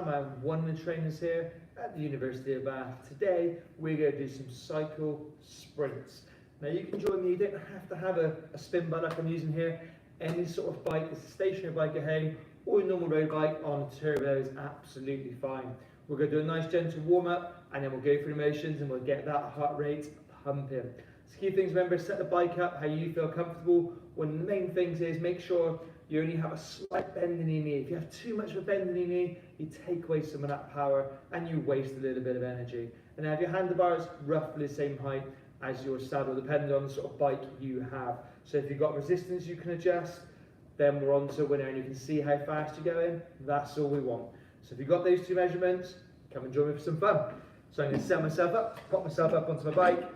Sam. I'm one of the trainers here at the University of Bath. Today we're going to do some cycle sprints. Now you can join me, you don't have to have a spin bike like I'm using here. Any sort of bike, it's a stationary bike at home or a normal road bike on a turbo is absolutely fine. We're going to do a nice gentle warm up and then we'll go through the motions and we'll get that heart rate pumping. So key things, remember, set the bike up how you feel comfortable. One of the main things is make sure you only have a slight bend in your knee. If you have too much of a bend in your knee, you take away some of that power and you waste a little bit of energy. And now if your handlebars roughly the same height as your saddle, depending on the sort of bike you have. So if you've got resistance you can adjust, then we're on to a winner and you can see how fast you're going. That's all we want. So if you've got those two measurements, come and join me for some fun. So I'm going to set myself up, pop myself up onto my bike.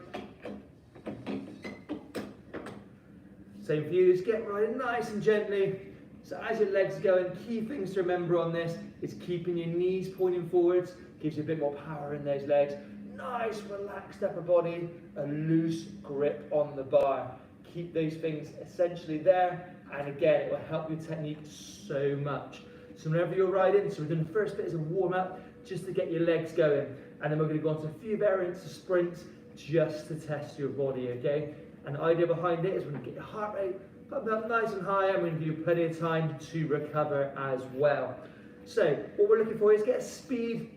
Same for you, just get riding nice and gently. So as your legs are going, key things to remember on this is keeping your knees pointing forwards, gives you a bit more power in those legs. Nice relaxed upper body, a loose grip on the bar. Keep those things essentially there, and again, it will help your technique so much. So whenever you're riding, so we're doing the first bit as a warm up, just to get your legs going. And then we're going to go on to a few variants of sprints, just to test your body, okay? And the idea behind it is we're going to get your heart rate pumped up nice and high, and we're going to give you plenty of time to recover as well. So what we're looking for is get a speed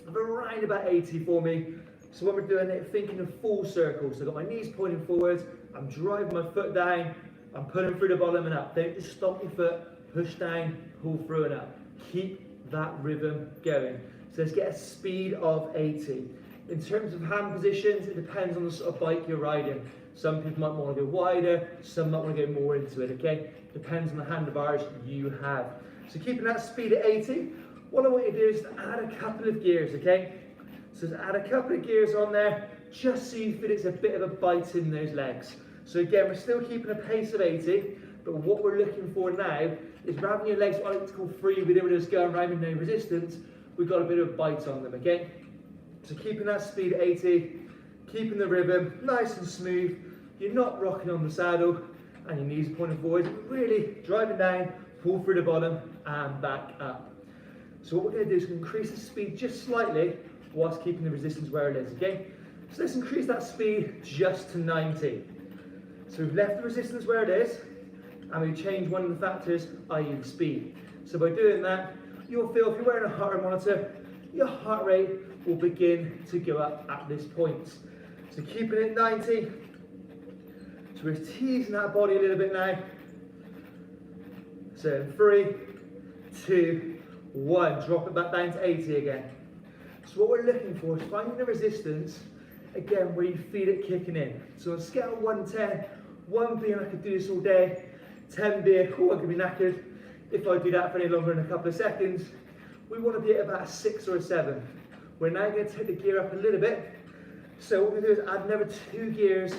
of around about 80 for me. So when we're doing it, thinking of full circles. So I've got my knees pointing forwards, I'm driving my foot down, I'm pulling through the bottom and up. Don't just stomp your foot, push down, pull through and up. Keep that rhythm going. So let's get a speed of 80. In terms of hand positions, it depends on the sort of bike you're riding. Some people might want to go wider, some might want to go more into it, okay? Depends on the handlebars you have. So keeping that speed at 80, what I want you to do is to add a couple of gears, okay? So just add a couple of gears on there, just so you feel it's a bit of a bite in those legs. So again, we're still keeping a pace of 80, but what we're looking for now is rather than your legs, what I like to call free, we don't just going around with no resistance, we've got a bit of a bite on them, okay? So keeping that speed at 80, keeping the rhythm nice and smooth, you're not rocking on the saddle and your knees are pointing forward, really driving down, pull through the bottom and back up. So what we're going to do is increase the speed just slightly whilst keeping the resistance where it is, okay? So let's increase that speed just to 90. So we've left the resistance where it is and we've changed one of the factors, i.e. the speed. So by doing that, you'll feel if you're wearing a heart rate monitor, your heart rate will begin to go up at this point. So keeping it 90. So we're teasing that body a little bit now. So in 3, 2, 1, drop it back down to 80 again. So what we're looking for is finding the resistance, again, where you feel it kicking in. So on a scale of 1 to 10, 1 being I could do this all day, 10 being, oh, I could be knackered if I do that for any longer than a couple of seconds. We want to be at about a 6 or a 7. We're now going to take the gear up a little bit. So what we do is add another 2 gears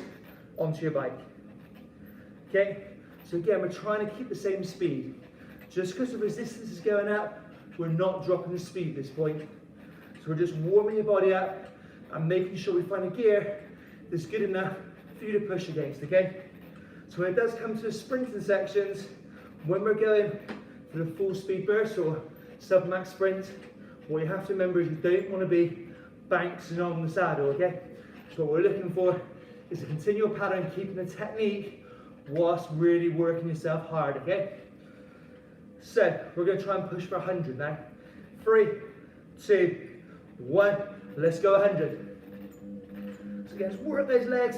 onto your bike. Okay, so again, we're trying to keep the same speed. Just because the resistance is going up, we're not dropping the speed at this point. So we're just warming your body up and making sure we find a gear that's good enough for you to push against, okay? So when it does come to the sprinting sections, when we're going for the full speed burst or sub-max sprint, what you have to remember is you don't want to be bouncing on the saddle, okay? So what we're looking for is a continual pattern, keeping the technique whilst really working yourself hard, okay? So we're going to try and push for 100 now. 3, 2, 1, let's go 100. So again, just work those legs,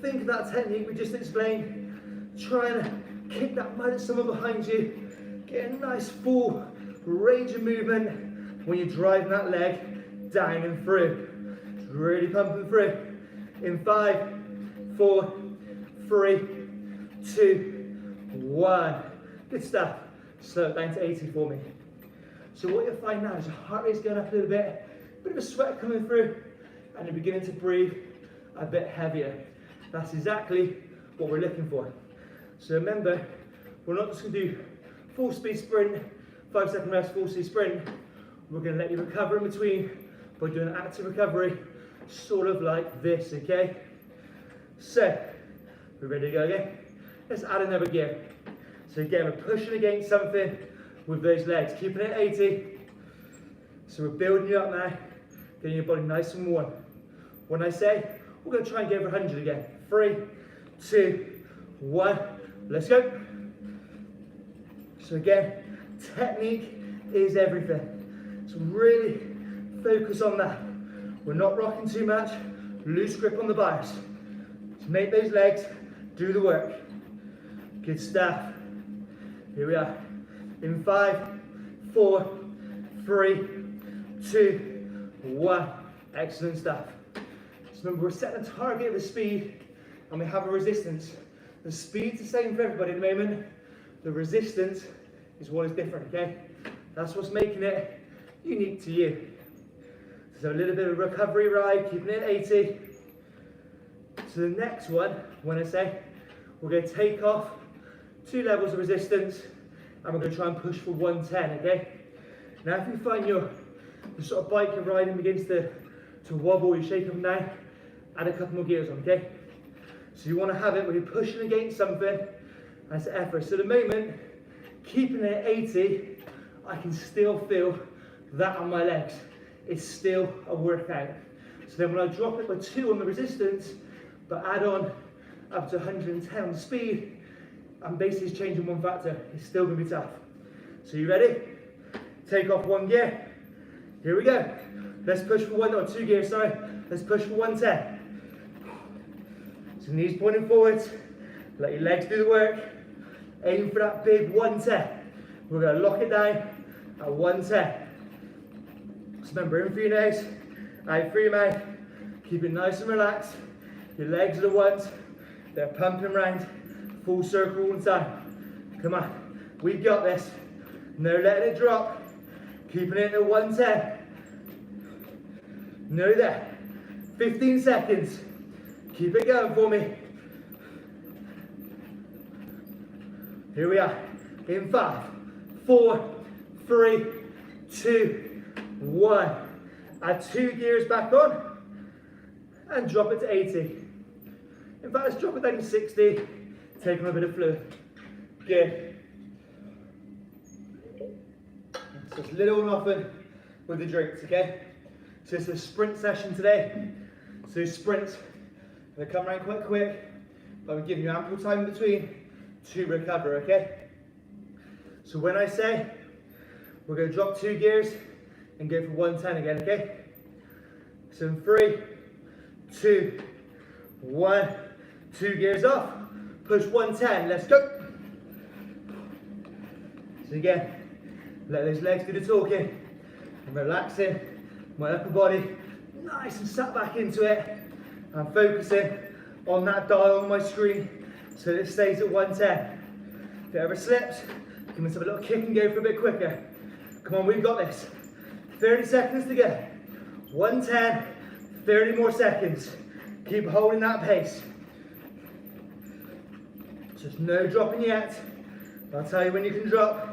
think of that technique we just explained, try and kick that mud at someone behind you, get a nice full range of movement when you're driving that leg down and through. Just really pumping through. In 5, 4, 3, 2, 1. Good stuff. Slow it down to 80 for me. So what you'll find now is your heart rate's going up a little bit of a sweat coming through, and you're beginning to breathe a bit heavier. That's exactly what we're looking for. So remember, we're not just going to do full speed sprint, 5-second rest, full speed sprint. We're going to let you recover in between by doing an active recovery, sort of like this, okay? So, we're ready to go again. Let's add another gear. So again, we're pushing against something with those legs, keeping it 80. So we're building you up now, getting your body nice and warm. When I say, we're going to try and get over 100 again. 3, 2, 1, let's go. So again, technique is everything. So really focus on that. We're not rocking too much, loose grip on the bars. So make those legs do the work. Good stuff. Here we are. In 5, 4, 3, 2, 1. Excellent stuff. So remember, we're setting a target of the speed and we have a resistance. The speed's the same for everybody at the moment. The resistance is what is different, okay? That's what's making it unique to you. So a little bit of a recovery ride, keeping it at 80. So the next one, when I say, we're going to take off 2 levels of resistance and we're going to try and push for 110, okay? Now if you find the sort of bike you're riding begins to wobble, you shake them down, add a couple more gears on, okay? So you want to have it where you're pushing against something, and it's effort. So at the moment, keeping it at 80, I can still feel that on my legs. It's still a workout. So then when I drop it by 2 on the resistance, but add on up to 110 on the speed, I'm basically changing one factor. It's still going to be tough. So you ready? Take off 1 gear. Here we go. Let's push for 2 gears, sorry. Let's push for 110. So knees pointing forwards. Let your legs do the work. Aim for that big 110. We're going to lock it down at 110. So remember, in through your nose, out through your mouth. Keep it nice and relaxed. Your legs are the ones. They're pumping round. Full circle all the time. Come on. We've got this. No letting it drop. Keeping it at 110. No there. 15 seconds. Keep it going for me. Here we are. In 5, 4, 3, 2, 1. Add 2 gears back on and drop it to 80. In fact, let's drop it down to 60. Take on a bit of fluid. Good. So it's little and often with the drinks, okay? So it's a sprint session today. So sprints, they come around quite quick, but we're giving you ample time in between to recover, okay? So when I say, we're going to drop 2 gears and go for 110 again, okay? So in 3, 2, 1, 2 gears off, push 110, let's go. So again, let those legs do the talking. I'm relaxing my upper body, nice and sat back into it. I'm focusing on that dial on my screen so that it stays at 110. If it ever slips, give myself a little kick and go for a bit quicker. Come on, we've got this. 30 seconds to go. 110, 30 more seconds. Keep holding that pace. Just no dropping yet. I'll tell you when you can drop.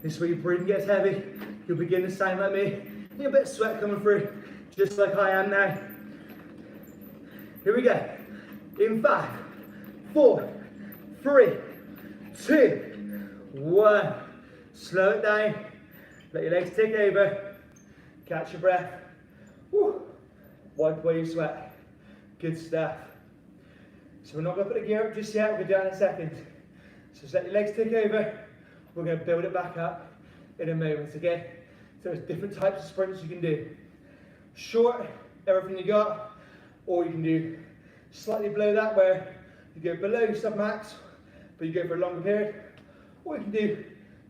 This is where your breathing gets heavy. You'll begin to sound like me. You get a bit of sweat coming through, just like I am now. Here we go. In 5, 4, 3, 2, 1. Slow it down. Let your legs take over. Catch your breath. Woo. Wipe away your sweat. Good stuff. So we're not going to put the gear up just yet. We'll go down in a second. So just let your legs take over. We're going to build it back up in a moment, okay? So there's different types of sprints you can do. Short, everything you got, or you can do slightly below that where you go below sub-max, but you go for a longer period, or you can do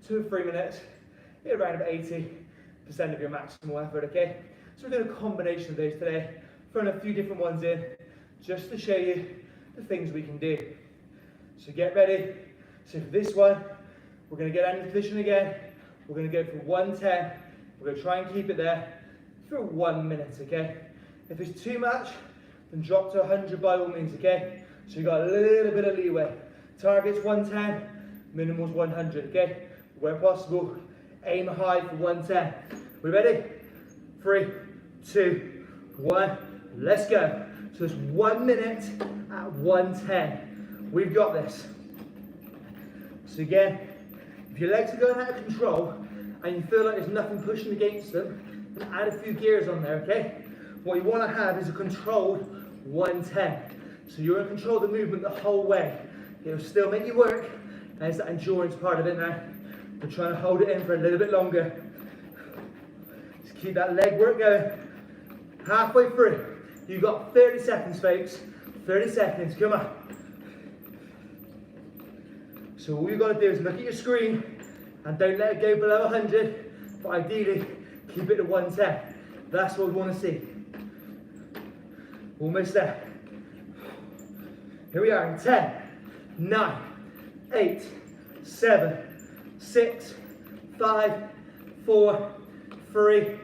2 or 3 minutes, at around about 80% of your maximal effort, okay? So we're doing a combination of those today, throwing a few different ones in, just to show you the things we can do. So get ready. So for this one, we're going to get out of position again. We're going to go for 110. We're going to try and keep it there for 1 minute, okay? If it's too much, then drop to 100 by all means, okay? So you've got a little bit of leeway. Target's 110, minimal's 100, okay? Where possible, aim high for 110. We ready? 3, 2, 1, let's go. So it's 1 minute at 110. We've got this. So again, If your legs are going out of control and you feel like there's nothing pushing against them, then add a few gears on there, okay? What you want to have is a controlled 110. So you're in control of the movement the whole way. It'll still make you work, and it's that endurance part of it now. We're trying to hold it in for a little bit longer. Just keep that leg work going. Halfway through. You've got 30 seconds, folks. 30 seconds, come on. So all you've got to do is look at your screen and don't let it go below 100, but ideally keep it to 110. That's what we want to see. Almost there. Here we are in 10, 9, 8, 7, 6, 5, 4, 3,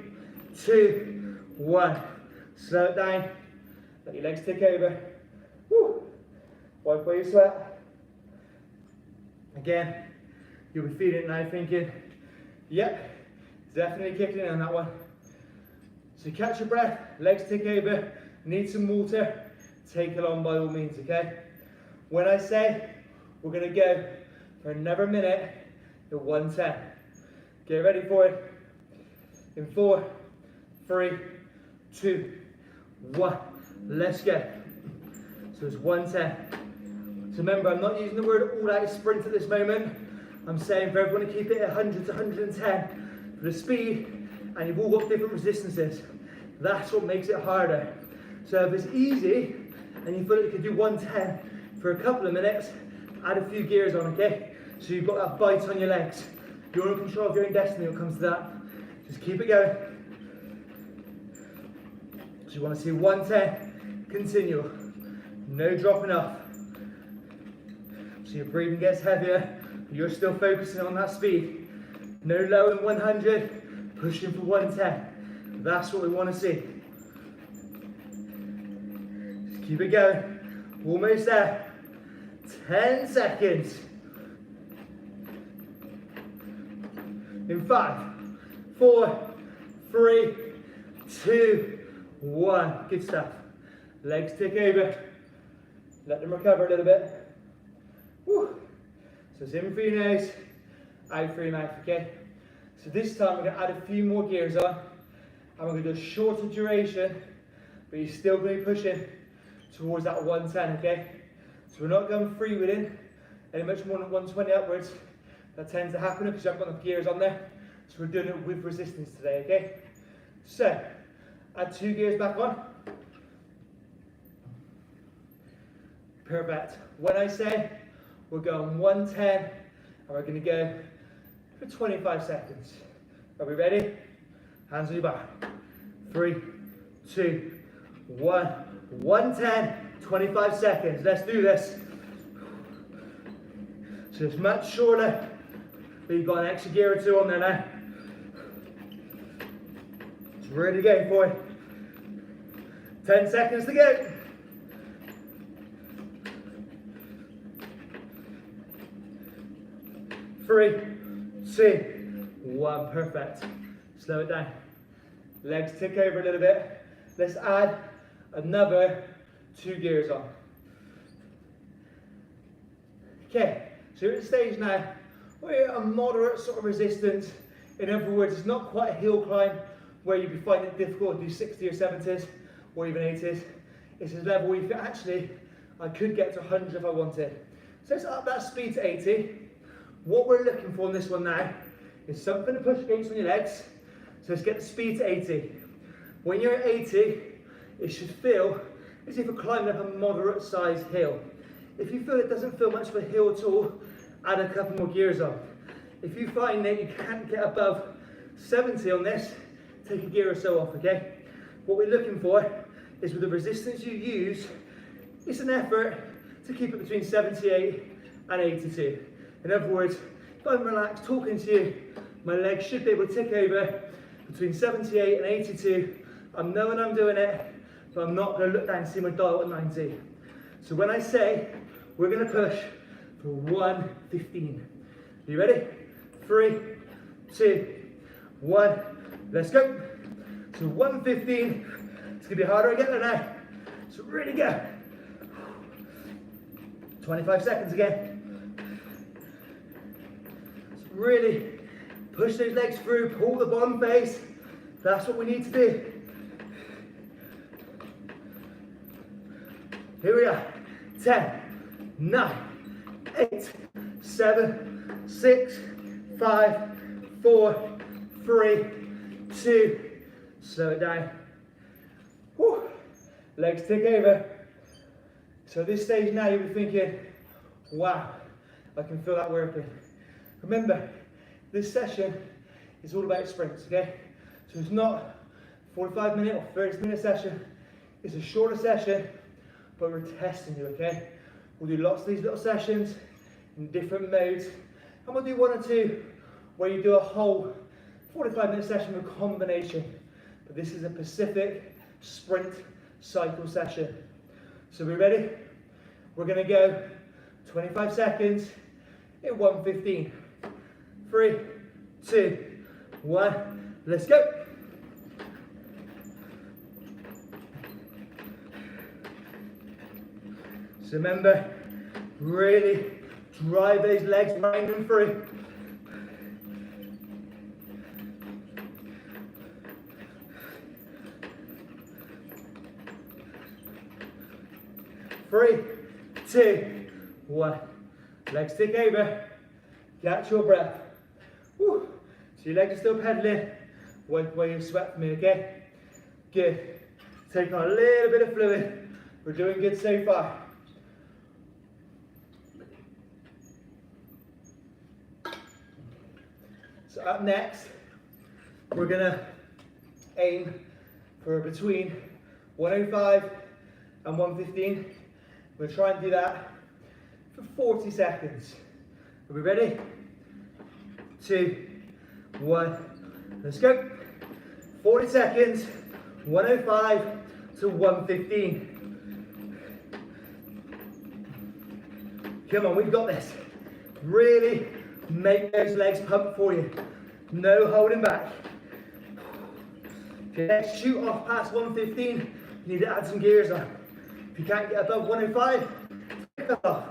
2, 1. Slow it down. Let your legs tick over. Woo. Wipe away your sweat. Again, you'll be feeling it now thinking, yep, definitely kicking in on that one. So catch your breath, legs tick over, need some water, take it on by all means, okay? When I say we're going to go for another minute at 110. Get ready for it. In 4, 3, 2, 1. Let's go. So it's 110. So remember, I'm not using the word all-out sprint at this moment. I'm saying for everyone to keep it at 100 to 110 for the speed, and you've all got different resistances. That's what makes it harder. So if it's easy, and you feel like you can do 110 for a couple of minutes, add a few gears on, okay? So you've got that bite on your legs. You're in control of your own destiny when it comes to that. Just keep it going. So you want to see 110, continual. No dropping off. So your breathing gets heavier, but you're still focusing on that speed. No lower than 100, pushing for 110. That's what we want to see. Just keep it going. Almost there. 10 seconds. In 5, 4, 3, 2, 1. Good stuff. Legs tick over. Let them recover a little bit. Woo. So it's in through your nose, out through your mouth, okay? So this time we're going to add a few more gears on, and we're going to do a shorter duration, but you're still going to be pushing towards that 110, okay? So we're not going freewheeling any much more than 120 upwards. That tends to happen because you haven't got enough gears on there. So we're doing it with resistance today, okay? So, add 2 gears back on. Perfect. When I say we're going 110, and we're going to go for 25 seconds. Are we ready? Hands on your back. 3, 2, 1. 110, 25 seconds. Let's do this. So it's much shorter, but you've got an extra gear or 2 on there now. It's really going for it. 10 seconds to go. 3, 2, 1. Perfect. Slow it down. Legs tick over a little bit. Let's add another 2 gears on. Okay, so we're at the stage now where you're at a moderate sort of resistance. In other words, it's not quite a hill climb where you'd be finding it difficult to do 60 or 70s or even 80s. It's a level where you think, actually, I could get to 100 if I wanted. So let's up that speed to 80. What we're looking for in this one now is something to push against on your legs. So let's get the speed to 80. When you're at 80, it should feel as if you're climbing up a moderate sized hill. If you feel it doesn't feel much of a hill at all, add a couple more gears on. If you find that you can't get above 70 on this, take a gear or so off, okay? What we're looking for is with the resistance you use, it's an effort to keep it between 78 and 82. In other words, if I'm relaxed talking to you, my legs should be able to tick over between 78 and 82. I'm knowing I'm doing it, but I'm not going to look down and see my dial at 90. So when I say we're going to push for 115. Are you ready? 3, 2, 1. Let's go. So 115. It's going to be harder again now. So really go. 25 seconds again. So Really push those legs through, pull the bottom face. That's what we need to do. Here we are. 10, 9, 8, 7, 6, 5, 4, 3, 2. Slow it down. Whew. Legs tick over. So at this stage now you'll be thinking, wow, I can feel that working. Remember, this session is all about sprints, okay? So it's not 45-minute or 30-minute session. It's a shorter session, but we're testing you, okay? We'll do lots of these little sessions in different modes, and we'll do 1 or 2 where you do a whole 45-minute session with a combination. But this is a specific sprint cycle session. So we're ready? We're gonna go 25 seconds in 1:15. 3, 2, 1, let's go. So remember, really drive those legs round and through. Three, 2, 1. Legs tick over. Catch your breath. Woo. So your legs are still pedaling. Wipe away your sweat for me, okay? Good. Take on a little bit of fluid. We're doing good so far. So up next, we're gonna aim for between 105 and 115. We're gonna try and do that for 40 seconds. Are we ready? 2, 1, let's go. 40 seconds, 105 to 115. Come on, we've got this. Really make those legs pump for you. No holding back. If your legs shoot off past 115, you need to add some gears on. If you can't get above 105, take that off.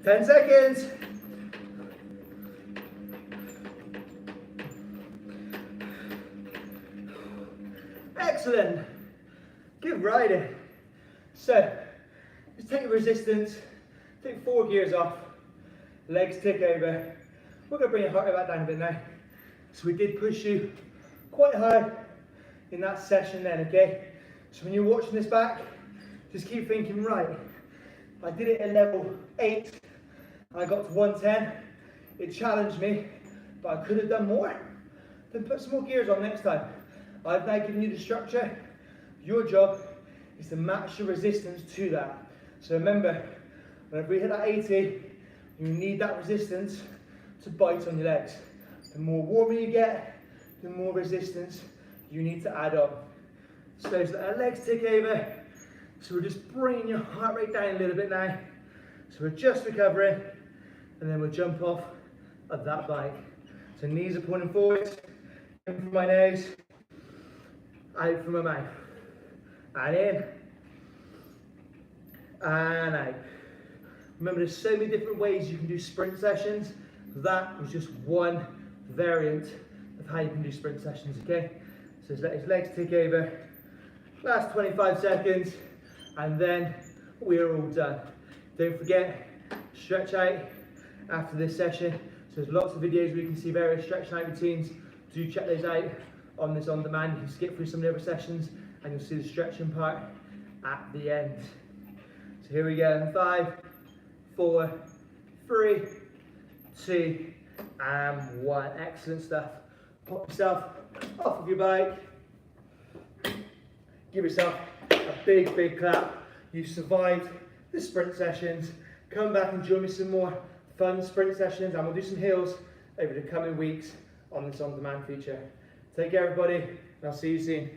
Ten seconds. Excellent. Good riding. So, just take the resistance, take 4 gears off, legs tick over. We're going to bring your heart rate back down a bit now. So we did push you quite hard in that session then, okay? So when you're watching this back, just keep thinking, right, I did it at level 8, I got to 110, it challenged me, but I could have done more. Then put some more gears on next time. I've now given you the structure. Your job is to match the resistance to that. So remember, whenever we hit that 80, you need that resistance to bite on your legs. The more warmer you get, the more resistance you need to add on. So let our legs tick over. So we're just bringing your heart rate down a little bit now. So we're just recovering, and then we'll jump off of that bike. So knees are pointing forwards, in from my nose, out from my mouth. And in, and out. Remember, there's so many different ways you can do sprint sessions. That was just one variant of how you can do sprint sessions, okay? So let his legs tick over, last 25 seconds, and then we're all done. Don't forget, stretch out after this session. So there's lots of videos where you can see various stretching out routines. Do check those out on this on demand. You can skip through some of the other sessions and you'll see the stretching part at the end. So here we go, 5, 4, 3, 2, and 1. Excellent stuff. Pop yourself off of your bike. Give yourself a big, big clap. You've survived the sprint sessions. Come back and join me some more fun sprint sessions, and we'll do some hills over the coming weeks on this on-demand feature. Take care, everybody, and I'll see you soon.